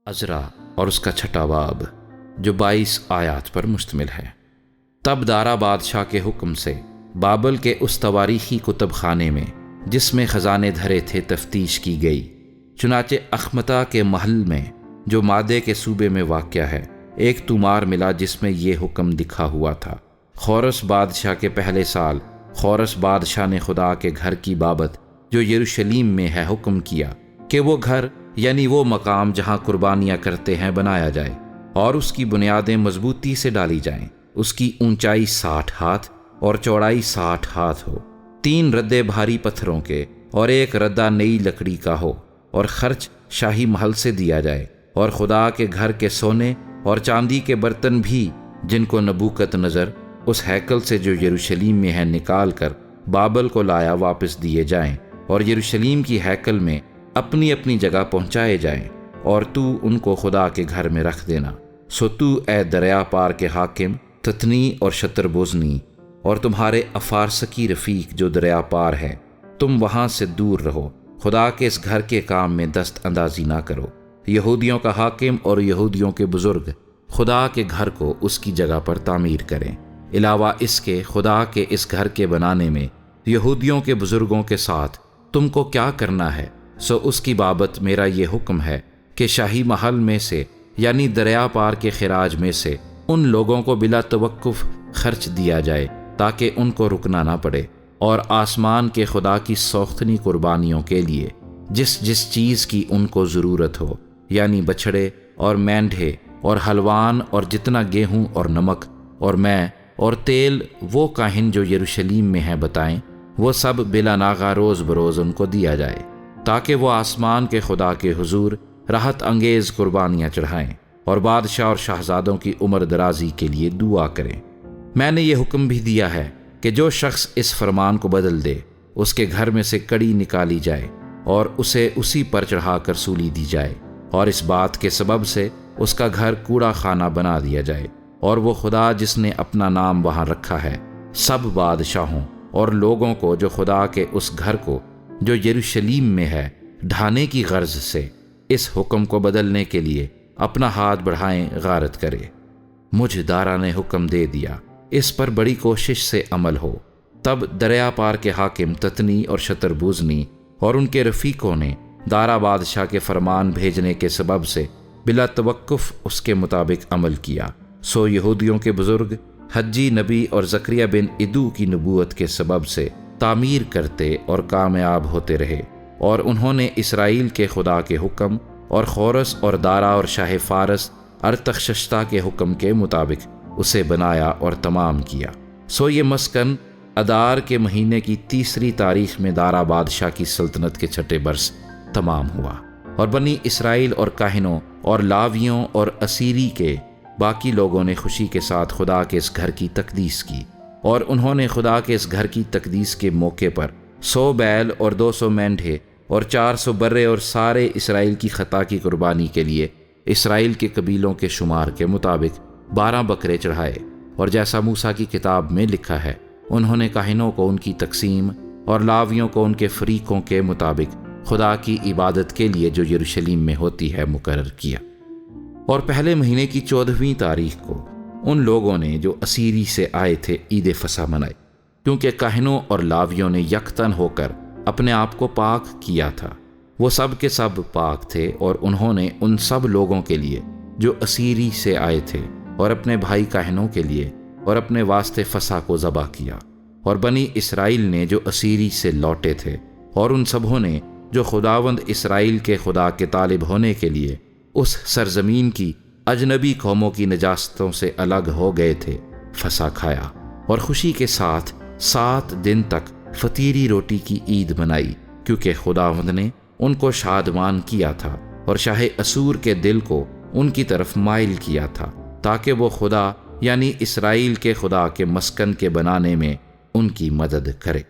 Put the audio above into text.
عزرا اور اس کا چھٹا باب جو 22 آیات پر مشتمل ہے۔ تب دارا بادشاہ کے حکم سے بابل کے اس تواریخی کتب خانے میں جس میں خزانے دھرے تھے تفتیش کی گئی۔ چنانچہ اخمتا کے محل میں جو مادے کے صوبے میں واقع ہے ایک طومار ملا جس میں یہ حکم لکھا ہوا تھا: خورس بادشاہ کے پہلے سال خورس بادشاہ نے خدا کے گھر کی بابت جو یروشلیم میں ہے حکم کیا کہ وہ گھر یعنی وہ مقام جہاں قربانیاں کرتے ہیں بنایا جائے اور اس کی بنیادیں مضبوطی سے ڈالی جائیں۔ اس کی اونچائی 60 ہاتھ اور چوڑائی 60 ہاتھ ہو، 3 ردے بھاری پتھروں کے اور 1 ردہ نئی لکڑی کا ہو، اور خرچ شاہی محل سے دیا جائے، اور خدا کے گھر کے سونے اور چاندی کے برتن بھی جن کو نبوکت نظر اس ہیکل سے جو یروشلیم میں ہے نکال کر بابل کو لایا واپس دیے جائیں، اور یروشلیم کی ہیکل میں اپنی اپنی جگہ پہنچائے جائیں، اور تو ان کو خدا کے گھر میں رکھ دینا۔ سو تو اے دریا پار کے حاکم تتنی اور شتر بوزنی اور تمہارے افارسکی رفیق جو دریا پار ہے، تم وہاں سے دور رہو، خدا کے اس گھر کے کام میں دست اندازی نہ کرو۔ یہودیوں کا حاکم اور یہودیوں کے بزرگ خدا کے گھر کو اس کی جگہ پر تعمیر کریں۔ علاوہ اس کے خدا کے اس گھر کے بنانے میں یہودیوں کے بزرگوں کے ساتھ تم کو کیا کرنا ہے، سو اس کی بابت میرا یہ حکم ہے کہ شاہی محل میں سے یعنی دریا پار کے خراج میں سے ان لوگوں کو بلا توقف خرچ دیا جائے تاکہ ان کو رکنا نہ پڑے، اور آسمان کے خدا کی سوختنی قربانیوں کے لیے جس جس چیز کی ان کو ضرورت ہو، یعنی بچھڑے اور مینڈھے اور حلوان اور جتنا گیہوں اور نمک اور میں اور تیل وہ کاہن جو یروشلیم میں ہیں بتائیں، وہ سب بلا ناغہ روز بروز ان کو دیا جائے تاکہ وہ آسمان کے خدا کے حضور راحت انگیز قربانیاں چڑھائیں اور بادشاہ اور شہزادوں کی عمر درازی کے لیے دعا کریں۔ میں نے یہ حکم بھی دیا ہے کہ جو شخص اس فرمان کو بدل دے اس کے گھر میں سے کڑی نکالی جائے اور اسے اسی پر چڑھا کر سولی دی جائے، اور اس بات کے سبب سے اس کا گھر کوڑا خانہ بنا دیا جائے، اور وہ خدا جس نے اپنا نام وہاں رکھا ہے سب بادشاہوں اور لوگوں کو جو خدا کے اس گھر کو جو یروشلیم میں ہے ڈھانے کی غرض سے اس حکم کو بدلنے کے لیے اپنا ہاتھ بڑھائیں غارت کرے۔ مجھ دارا نے حکم دے دیا، اس پر بڑی کوشش سے عمل ہو۔ تب دریا پار کے حاکم تتنی اور شتر بوزنی اور ان کے رفیقوں نے دارا بادشاہ کے فرمان بھیجنے کے سبب سے بلا توقف اس کے مطابق عمل کیا۔ سو یہودیوں کے بزرگ حجی نبی اور زکریا بن ادو کی نبوت کے سبب سے تعمیر کرتے اور کامیاب ہوتے رہے، اور انہوں نے اسرائیل کے خدا کے حکم اور خورس اور دارا اور شاہ فارس ارتخششتا کے حکم کے مطابق اسے بنایا اور تمام کیا۔ سو یہ مسکن ادار کے مہینے کی 3 تاریخ میں دارا بادشاہ کی سلطنت کے 6 برس تمام ہوا، اور بنی اسرائیل اور کاہنوں اور لاویوں اور اسیری کے باقی لوگوں نے خوشی کے ساتھ خدا کے اس گھر کی تقدیس کی، اور انہوں نے خدا کے اس گھر کی تقدیس کے موقع پر 100 بیل اور 200 مینڈھے اور 400 برے اور سارے اسرائیل کی خطا کی قربانی کے لیے اسرائیل کے قبیلوں کے شمار کے مطابق 12 بکرے چڑھائے، اور جیسا موسیٰ کی کتاب میں لکھا ہے انہوں نے کاہنوں کو ان کی تقسیم اور لاویوں کو ان کے فریقوں کے مطابق خدا کی عبادت کے لیے جو یروشلیم میں ہوتی ہے مقرر کیا۔ اور پہلے مہینے کی 14ویں تاریخ کو ان لوگوں نے جو اسیری سے آئے تھے عید فصح منائی، کیونکہ کاہنوں اور لاویوں نے یکتن ہو کر اپنے آپ کو پاک کیا تھا۔ وہ سب کے سب پاک تھے، اور انہوں نے ان سب لوگوں کے لیے جو اسیری سے آئے تھے اور اپنے بھائی کاہنوں کے لیے اور اپنے واسطے فصح کو ذبح کیا، اور بنی اسرائیل نے جو اسیری سے لوٹے تھے اور ان سبوں نے جو خداوند اسرائیل کے خدا کے طالب ہونے کے لیے اس سرزمین کی اجنبی قوموں کی نجاستوں سے الگ ہو گئے تھے فصح کھایا، اور خوشی کے ساتھ 7 دن تک فطیری روٹی کی عید منائی، کیونکہ خداوند نے ان کو شادمان کیا تھا اور شاہ اسور کے دل کو ان کی طرف مائل کیا تھا تاکہ وہ خدا یعنی اسرائیل کے خدا کے مسکن کے بنانے میں ان کی مدد کرے۔